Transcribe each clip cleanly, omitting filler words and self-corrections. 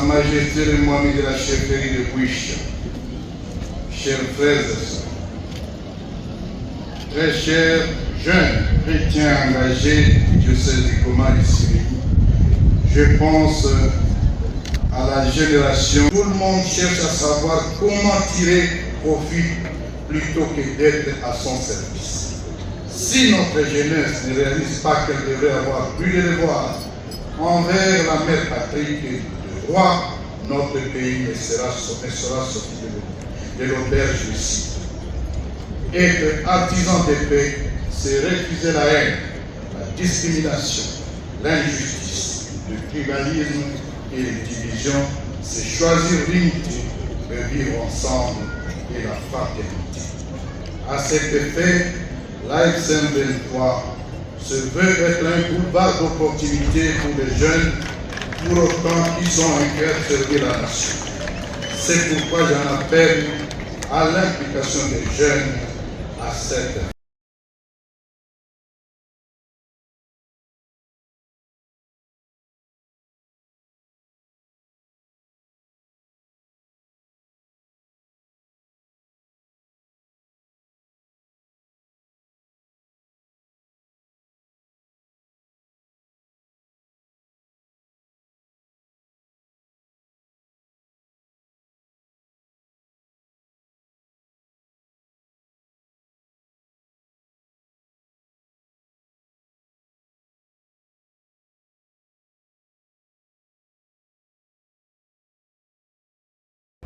Majesté le Mohamed de la chefferie de Bouicha, chers frères et sœurs, très chers jeunes chrétiens engagés du diocèse de Goma ici, je pense à la génération. Tout le monde cherche à savoir comment tirer profit plutôt que d'être à son service. Si notre jeunesse ne réalise pas qu'elle devrait avoir plus de devoirs envers la mère patrie que de droit, notre pays ne sera sorti de l'auberge ici. Être artisan de paix, c'est refuser la haine, la discrimination, l'injustice, le tribalisme et les divisions, c'est choisir l'unité, de vivre ensemble et la fraternité. À cet effet, l'AFCM 23 se veut être un boulevard d'opportunités pour les jeunes, pour autant qu'ils ont un cœur de servir la nation. C'est pourquoi j'en appelle à l'implication des jeunes à cette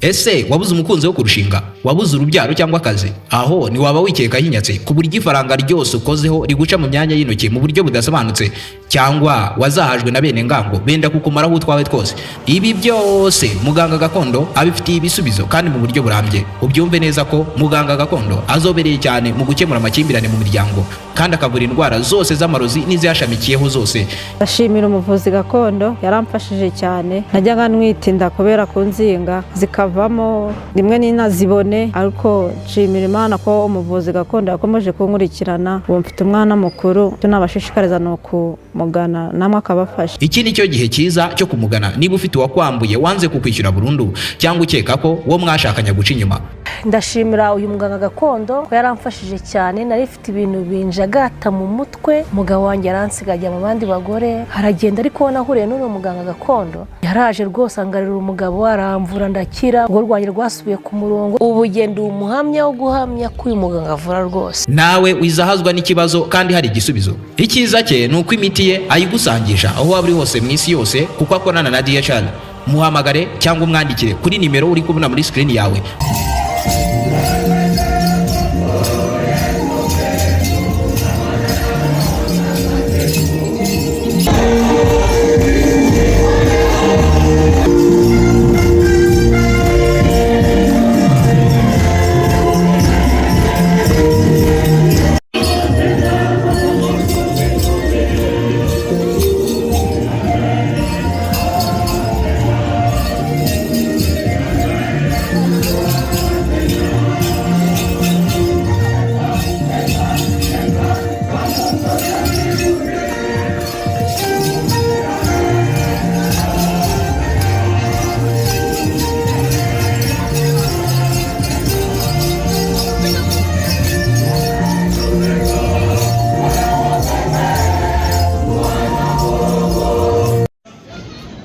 Ese wabuze umukunzi wo kurushinga, wabuze urubyaro cyangwa akazi? Aho ni waba wikeka hinyatse ku buryo ifaranga ryose ukozeho riguca mu myanya y'intoki mu buryo budasobanutse, cyangwa wazahajwe na bene ngango benda kukumaraho utwawe twose. Ibi byose muganga gakondo abifitiye ibisubizo kandi mu buryo burambye. Ubyumve neza ko muganga gakondo azobereye cyane mu gukemura amakimbirane mu miryango kandi akavura indwara zose z'amarozi n'iziyashamikiyeho zose. Ndashimira umuvuzi gakondo yaramfashije cyane, najyaga nwitinda kubera kunzinga zikavamo rimwe ninazibone, ariko nshimira Imana ko umuvuzi gakondo yakomeje kunkurikirana. Ubu mfite umwana mukuru, tunabashishikariza no kumugana namwe akabafasha. Iki ni cyo gihe cyiza cyo kumugana niba ufite uwakwambuye wanze kukwishyura burundu cyangwa ukeka ko uwo mwashakanye guca inyuma. Ndashimira uyu muganga gakondo ko yaramfashije cyane, nari mfite ibintu binjagata mu mutwe. Umugabo wanjye yaransigaye mu bandi bagore aragenda, ariko nahuriye n'uyu muganga gakondo yaraje rwose angarira umugabo, aramvura ndakira, ubwo rwanjye rwasubiye ku murongo. Ubu genda umuhamya wo guhamya ko uyu muganga avura rwose. Nawe wizahazwa n'ikibazo kandi hari igisubizo. Icyiza cye ni uko imiti ye ayigusangisha aho waba uri hose mu isi yose, kuko akorana na DHL. Muhamagare cyangwa umwandikire kuri nimero uri kubona muri screen yawe.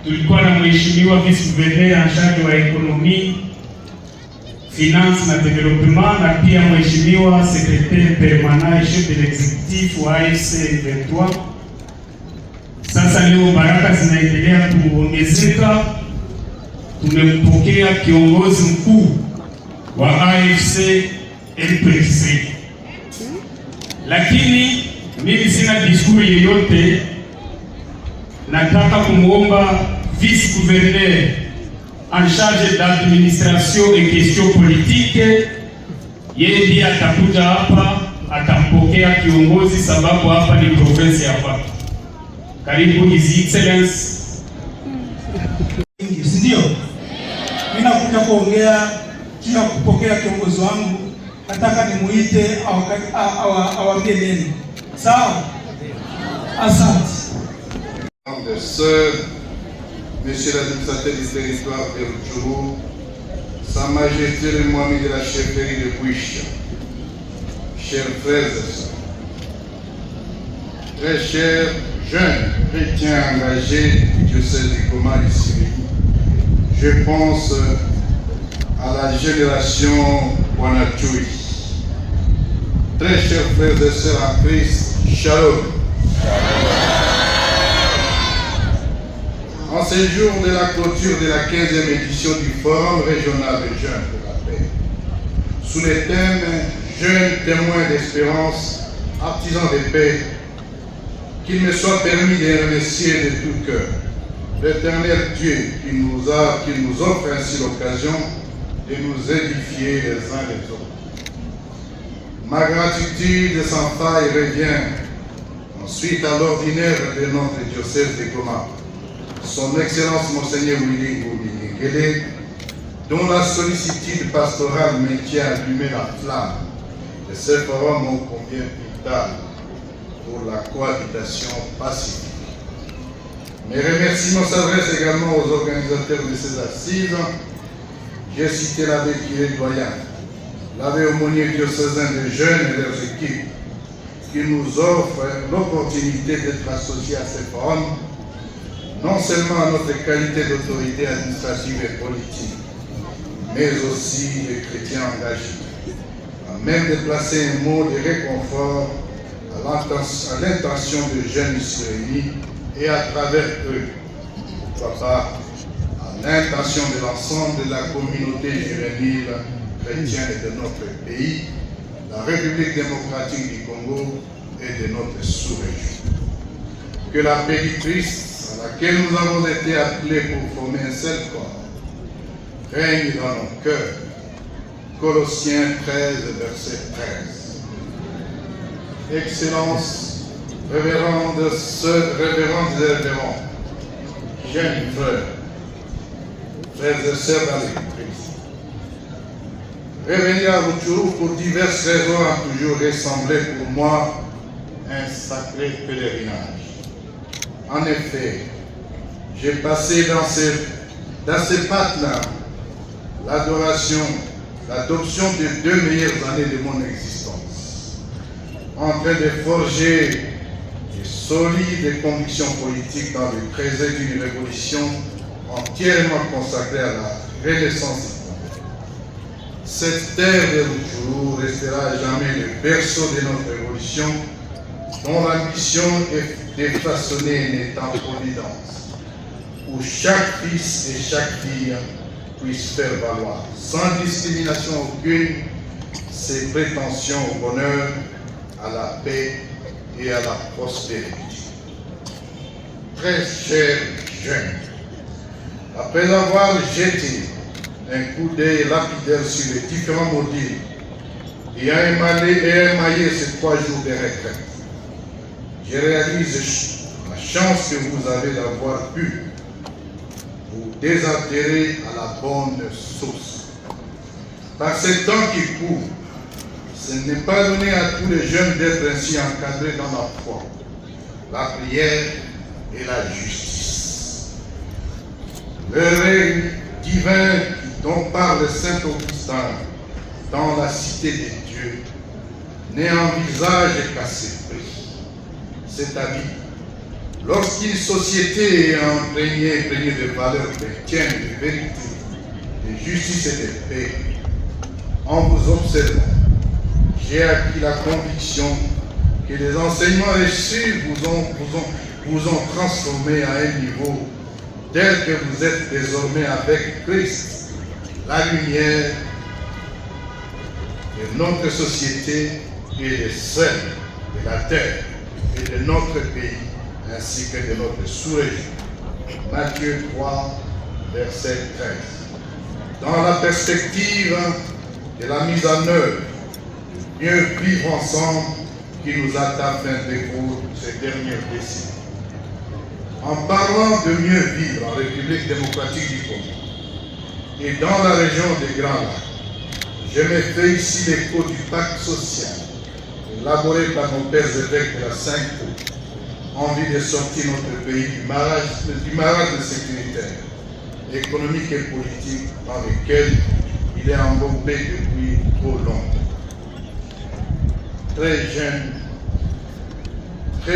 Tulikuwa na mheshimiwa vice gouverneur en charge wa ekonomi, finance na development, na pia mheshimiwa secrétaire permanent chef de l'exécutif wa AFC 23. Sasa leo baraka zinaendelea kuongezeka. Tumempokea kiongozi mkuu wa AFC MPC, lakini mimi sina diskuri yoyote. Nataka kumuomba vice gouverneur en charge d'administration et questions politiques, yeye ndiye atakuja hapa, atampokea kiongozi, sababu hapa ni province ya hapa. Karibu His Excellency. Ndio mimi nakuja kuongea juu ya kupokea kiongozi wangu. Nataka nimuite awambie neno. Sawa? Asante. Des sœurs Monsieur l'administrateur du territoire de Rutshuru, Sa Majesté le Mohamed de la chefferie de Bouicha, chers frères et sœurs, très chers jeunes chrétiens engagés du diocèse de Goma ici, je pense à la génération Wanachui. Très chers frères et sœurs en Christ, Shalom. En ce jour de la clôture de la 15e édition du Forum régional des jeunes de la paix, sous le thème « Jeunes témoins d'espérance, artisans de paix », qu'il me soit permis de remercier de tout cœur l'Éternel Dieu qui nous offre ainsi l'occasion de nous édifier les uns les autres. Ma gratitude sans faille revient ensuite à l'ordinaire de notre diocèse de Goma, son Excellence Monseigneur Willy Ngoubi, dont la sollicitude pastorale maintient allumée la flamme de ce forum ô combien vital pour la cohabitation pacifique. Mes remerciements s'adressent également aux organisateurs de ces assises. J'ai cité l'abbé Kiré Doyen, l'abbé aumônier diocésain des jeunes et leurs équipes, qui nous offrent l'opportunité d'être associés à ces forums, non seulement à notre qualité d'autorité administrative et politique, mais aussi des chrétiens engagés, à même de placer un mot de réconfort à l'intention des jeunes ici réunis et à travers eux, pourquoi pas, à l'intention de l'ensemble de la communauté juvénile chrétienne de notre pays, la République démocratique du Congo et de notre sous-région. Que la paix du Christ, à laquelle nous avons été appelés pour former un seul corps, règne dans nos cœurs. Colossiens 13, verset 13. Excellences, révérendes sœurs, révérendes et révérends, jeunes frères et sœurs dans le Christ. Revenir à Rutshuru pour diverses raisons a toujours ressemblé pour moi un sacré pèlerinage. En effet, j'ai passé dans ces pattes-là l'adoration, l'adoption des 2 meilleures années de mon existence, en train de forger de solides convictions politiques dans le creuset d'une révolution entièrement consacrée à la renaissance. Cette terre de Rutshuru restera à jamais le berceau de notre révolution, dont l'ambition est de façonner une État-providence, où chaque fils et chaque fille puissent faire valoir, sans discrimination aucune, ses prétentions au bonheur, à la paix et à la prospérité. Très chers jeunes, après avoir jeté un coup d'œil lapidaire sur les différents modules et à émailler ces 3 jours de retraite, je réalise la chance que vous avez d'avoir pu vous désaltérer à la bonne source. Par ce temps qui court, ce n'est pas donné à tous les jeunes d'être ainsi encadrés dans la foi, la prière et la justice. Le règne divin dont parle Saint Augustin dans la cité des dieux n'est envisage qu'à ses prix. C'est-à-dire, lorsqu'une société est imprégnée de valeurs chrétiennes, de vérité, de justice et de paix, en vous observant, j'ai acquis la conviction que les enseignements reçus vous ont transformé à un niveau tel que vous êtes désormais avec Christ, la lumière de notre société et de celle de la terre et de notre pays, ainsi que de notre sous-région. Matthieu 3, verset 13. Dans la perspective de la mise en œuvre, mieux vivre ensemble qui nous attend fin découvrir ces dernières décennies. En parlant de mieux vivre en République démocratique du Congo et dans la région des Grands Lacs, je me fais ici l'écho du pacte social élaboré par nos pères évêques de la Sainte-Côte envie de sortir notre pays du marasme sécuritaire, économique et politique dans lequel il est embourbé depuis trop longtemps. Très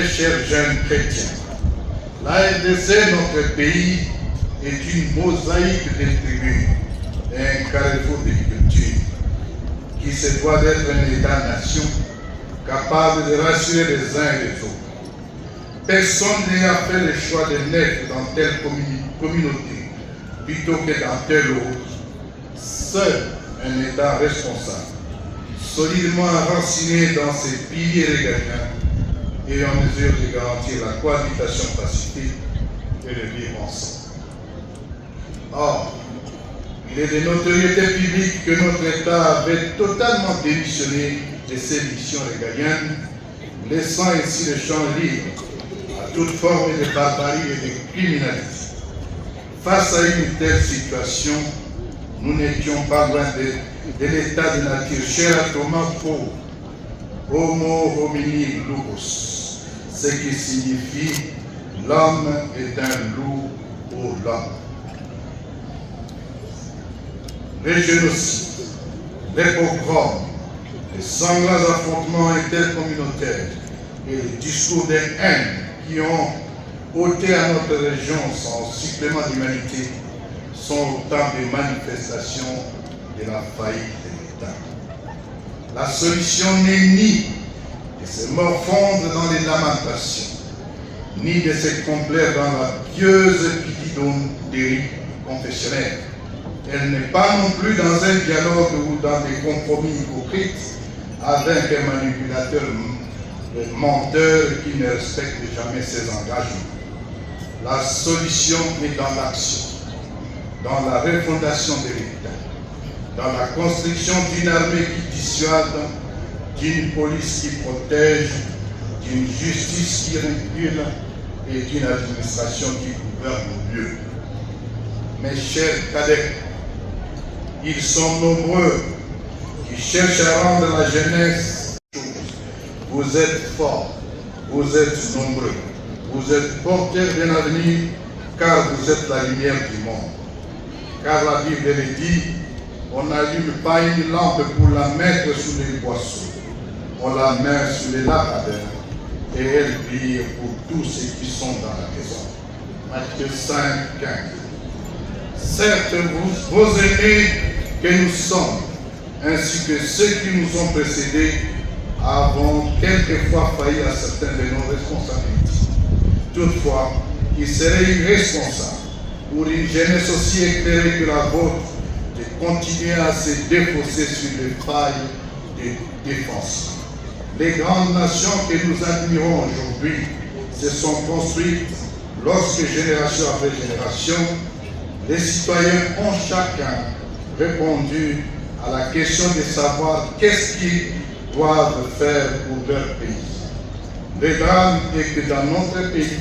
chers jeunes chrétiens, la RDC, notre pays, est une mosaïque de tribus et un carrefour de cultures qui se doit d'être un État-nation capable de rassurer les uns et les autres. Personne n'a fait le choix de naître dans telle communauté plutôt que dans telle autre. Seul un État responsable, solidement enraciné dans ses piliers régaliens et en mesure de garantir la cohabitation pacifique et le vivre ensemble. Or, il est de notoriété publique que notre État avait totalement démissionné de ses missions régaliennes, laissant ainsi le champ libre à toute forme de barbarie et de criminalité. Face à une telle situation, nous n'étions pas loin de l'état de nature cher à Thomas Paul, Homo homini lupus, ce qui signifie l'homme est un loup pour l'homme. Les génocides, les pogroms, les sanglants affrontements intercommunautaires et les discours de haine qui ont ôté à notre région son supplément d'humanité sont autant de manifestations de la faillite de l'État. La solution n'est ni de se morfondre dans les lamentations, ni de se complaire dans la pieuse pitidonerie confessionnelle. Elle n'est pas non plus dans un dialogue ou dans des compromis hypocrites avec un manipulateur menteur qui ne respecte jamais ses engagements. La solution est dans l'action, dans la refondation de l'État, dans la construction d'une armée qui dissuade, d'une police qui protège, d'une justice qui régule et d'une administration qui gouverne mieux. Mes chers cadets, ils sont nombreux qui cherchent à rendre la jeunesse. Vous êtes forts, vous êtes nombreux, vous êtes porteurs d'un avenir car vous êtes la lumière du monde. Car la Bible le dit, on n'allume pas une lampe pour la mettre sous les boisseaux, on la met sous les lampadaires et elle brille pour tous ceux qui sont dans la maison. Matthieu 5, 15. Certes, vos aînés que nous sommes, ainsi que ceux qui nous ont précédés, avons quelquefois failli à certaines de nos responsabilités. Toutefois, il serait irresponsable pour une jeunesse aussi éclairée que la vôtre de continuer à se défausser sur les failles de défense. Les grandes nations que nous admirons aujourd'hui se sont construites lorsque, génération après génération, les citoyens ont chacun répondu à la question de savoir qu'est-ce qu'ils doivent faire pour leur pays. Le drame est que dans notre pays,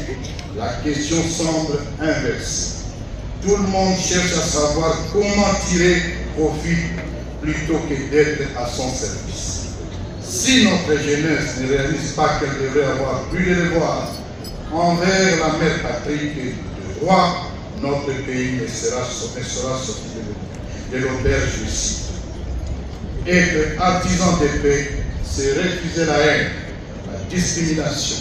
la question semble inversée. Tout le monde cherche à savoir comment tirer profit plutôt que d'être à son service. Si notre jeunesse ne réalise pas qu'elle devrait avoir plus de devoirs envers la mère patrie que de droit, notre pays ne sera sorti de l'auberge ici. Être artisan de paix, c'est refuser la haine, la discrimination,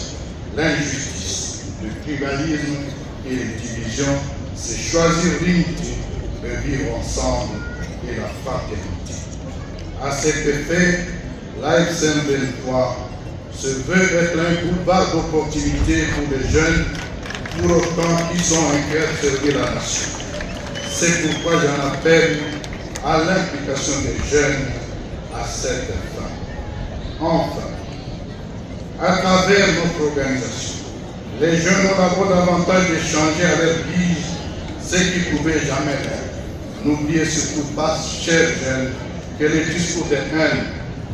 l'injustice, le tribalisme et les divisions, c'est choisir l'unité, le vivre ensemble et la fraternité. À cet effet, l'AFCM 23 se veut être un boulevard d'opportunités pour les jeunes, pour autant qu'ils ont un cœur de servir la nation. C'est pourquoi j'en appelle à l'implication des jeunes à cette fin. Enfin, à travers notre organisation, les jeunes ont d'abord davantage d'échanger à leur guise ce qu'ils ne pouvaient jamais faire. N'oubliez surtout pas, chers jeunes, que les discours de haine,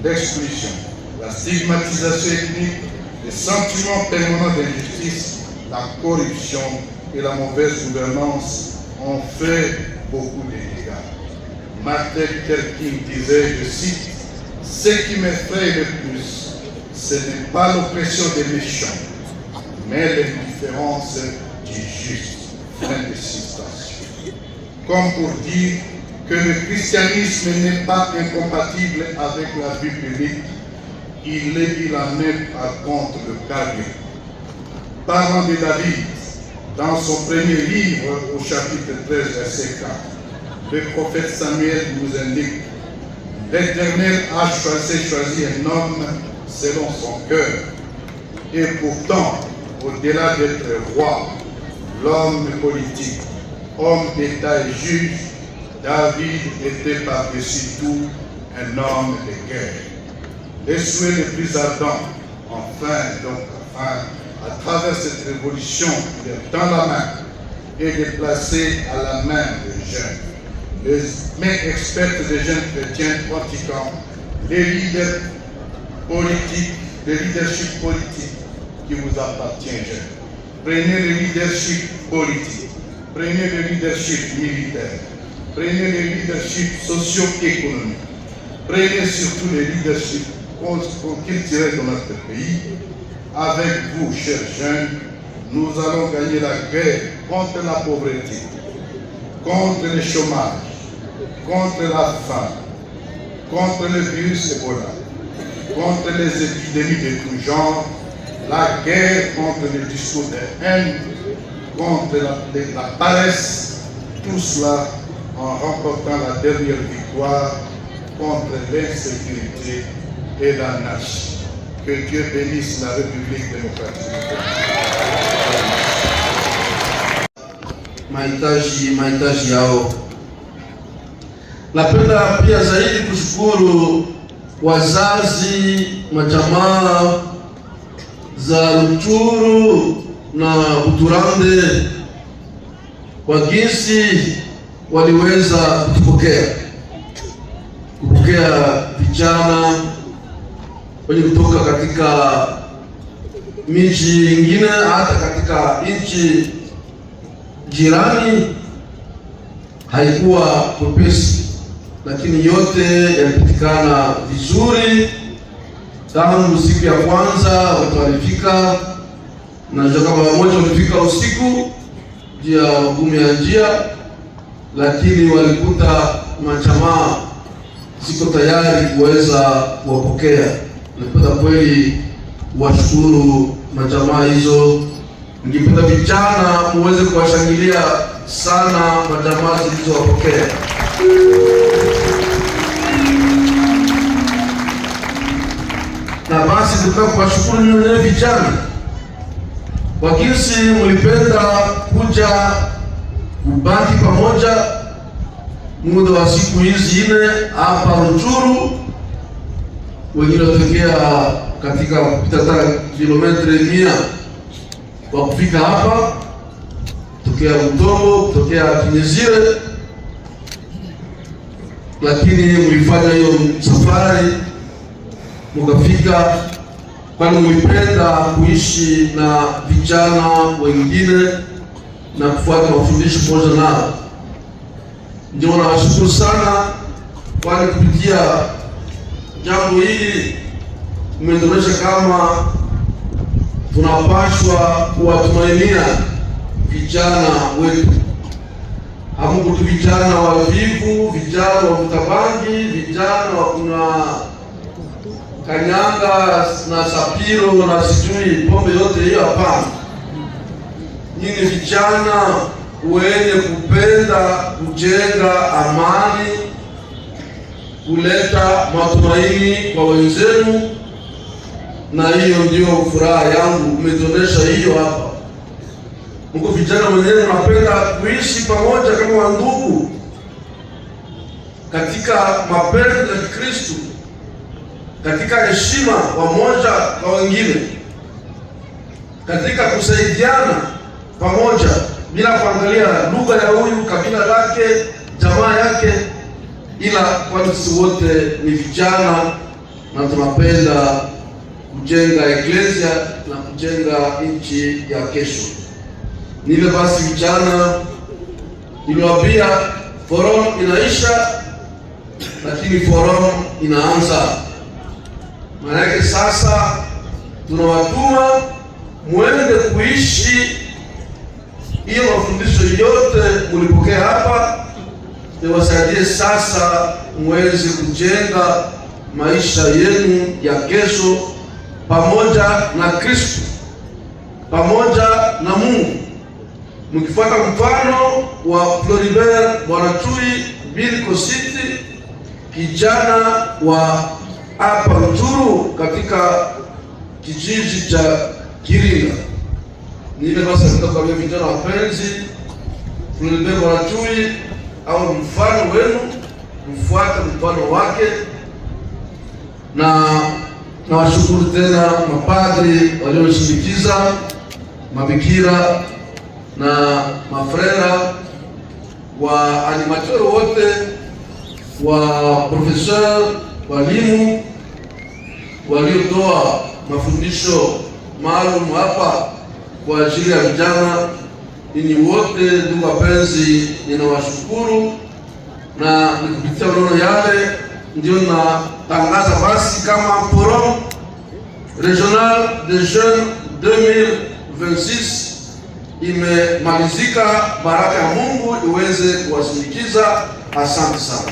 d'exclusion, la stigmatisation ethnique, les sentiments permanents d'injustice, la corruption et la mauvaise gouvernance ont fait beaucoup de dégâts. Martin Luther King disait, je cite, « Ce qui m'effraie le plus, ce n'est pas l'oppression des méchants, mais l'indifférence du juste. Fin de citation. Comme pour dire que le christianisme n'est pas incompatible avec la vie publique, il en est par contre le cadre. Parlant de David, dans son premier livre, au chapitre 13, verset 4, le prophète Samuel nous indique: l'Éternel a choisi un homme selon son cœur. Et pourtant, au-delà d'être roi, l'homme politique, homme d'État et juge, David était par-dessus tout un homme de guerre. Les souhaits les plus ardents, afin, à travers cette révolution qu'il est dans la main, et de placer à la main des jeunes, les mains expertes des jeunes chrétiens pratiquant les leaders politiques, le leadership politique qui vous appartient, jeunes. Prenez le leadership politique, prenez le leadership militaire, prenez le leadership socio-économique, prenez surtout le leadership culturel dans notre pays. Avec vous, chers jeunes, nous allons gagner la guerre contre la pauvreté, contre le chômage, contre la faim, contre le virus Ebola, contre les épidémies de tout genre, la guerre contre le discours de haine, contre la paresse, tout cela en remportant la dernière victoire contre l'insécurité et l'anarchie. Que Dieu bénisse la République démocratique. Mahitaji yao. Napenda pia zaidi kushukuru wazazi, majamaa za Rutshuru na Buturande kwa jinsi waliweza kupokea vijana wenye kutoka katika miji ingine hata katika nchi jirani. Haikuwa kwepesi, lakini yote yalipitikana vizuri. Tangu siku ya kwanza watu walifika, najua kama wamoja walifika usiku juu ya magumu ya njia, lakini walikuta majamaa ziko tayari kuweza kuwapokea. Napenda kweli washukuru majamaa hizo. Ningependa vijana muweze kuwashangilia sana majamaa zilizowapokea. Na basi tunataka kuwashukuru nyinyi vijana kwa jinsi mlipenda kuja kubaki pamoja muda wa siku hizi 4 hapa Rutshuru. Wengine watokea katika kupita kilometri 100 kwa kufika hapa, kutokea Butombo, kutokea Kinyezire, lakini mlifanya hiyo safari mukafika, kwani mlipenda kuishi na vijana wengine na kufuata mafundisho pamoja nao. Ndio nawashukuru sana, kwani kupitia jambo hili mmetuonyesha kama tunapaswa kuwatumainia vijana wetu. Hamuko tu vijana wavivu, vijana wavuta bangi, vijana wakuna kanyanga na sapiro na sijui pombe yote hiyo. Hapana, nyinyi vijana wenye kupenda kujenga amani, kuleta matumaini kwa wenzenu, na hiyo ndio furaha yangu. Umetuonesha hiyo hapa. Mko vijana wenyewe mnapenda kuishi pamoja kama wandugu katika mapenzi ya Kristo, katika heshima wamoja kwa wengine, katika kusaidiana pamoja bila kuangalia lugha ya huyu, kabila lake, jamaa yake, ila kwa sisi wote ni vijana na tunapenda kujenga eklesia na kujenga nchi ya kesho. Nile basi vijana, niliwaambia forum inaisha, lakini forum inaanza. Maana yake sasa tunawatuma muende kuishi hiyo mafundisho yote mulipokea hapa, iwasaidie sasa muweze kujenga maisha yenu ya kesho pamoja na Kristo, pamoja na Mungu, mkifuata mfano wa Floribert Bwanachui Bill Kositi, kijana wa hapa Rutshuru katika kijiji cha Kiringa. Niile basi nataka vijana wapenzi, Floribert Bwanachui au mfano wenu, mfuate mfano wake. Na nawashukuru tena mapadri walioshindikiza, mabikira na mafrera, wa animateur wote, wa professeur, walimu waliotoa mafundisho maalum hapa kwa ajili ya vijana. Ninyi wote ndugu wapenzi, ninawashukuru, na kupitia maneno yale ndio natangaza basi kama Forum Regional des Jeunes 2026 imemalizika. Baraka ya Mungu iweze kuwasindikiza. Asante sana.